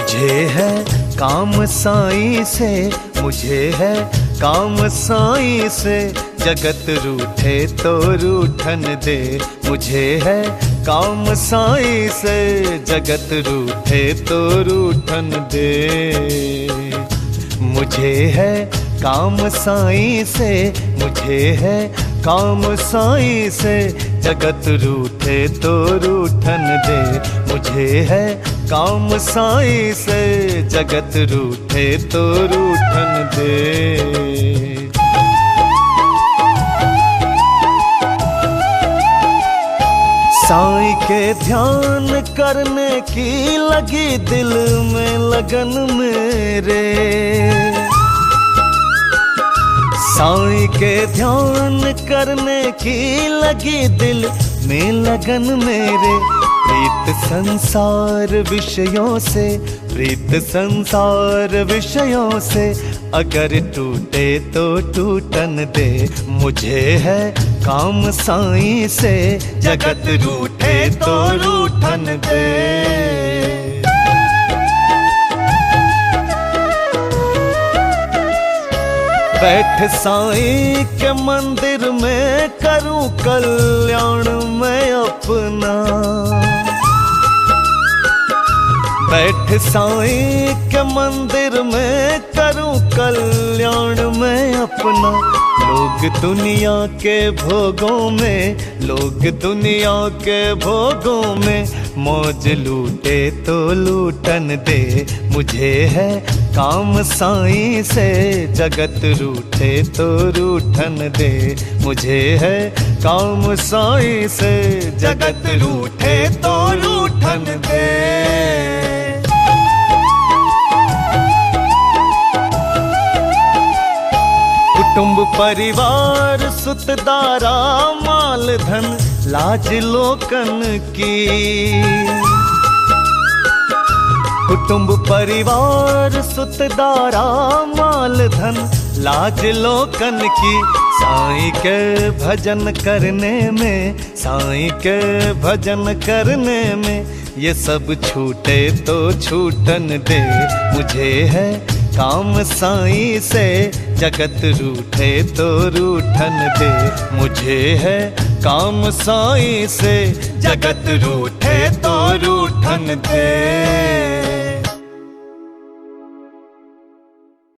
मुझे है काम साईं से, मुझे है काम साईं से, जगत रूठे तो रूठन दे। मुझे है काम साईं से, जगत रूठे तो रूठन दे। मुझे है काम साईं से, मुझे है काम साईं से, जगत रूठे तो रूठन दे। मुझे है काम साईं से, जगत रूठे तो रूठन दे। साईं के ध्यान करने की लगी दिल में लगन मेरे। साईं के ध्यान करने की लगी दिल में लगन मेरे। प्रीत संसार विषयों से, प्रीत संसार विषयों से, अगर टूटे तो टूटन दे। मुझे है काम साईं से, जगत रूठे तो रूठन दे। बैठ साईं के मंदिर में करूं कल्याण मैं अपना। बैठ साईं के मंदिर में करूं कल्याण मैं अपना। लोग दुनिया के भोगों में, लोग दुनिया के भोगों में, मौज लूटे तो लूटन दे। मुझे है काम साईं से, जगत रूठे तो रूठन दे। मुझे है काम साईं से, जगत रूठे तो रूठन दे। कुटुंब परिवार सुतदारा माल धन लाज लोकन की। कुटुंब परिवार सुतदारा माल धन लाज लोकन की। साईं के भजन करने में, साईं के भजन करने में, ये सब छूटे तो छूटन दे। मुझे है काम साईं से, जगत रूठे तो रूठन दे। मुझे है काम साईं से, जगत रूठे तो रूठन दे।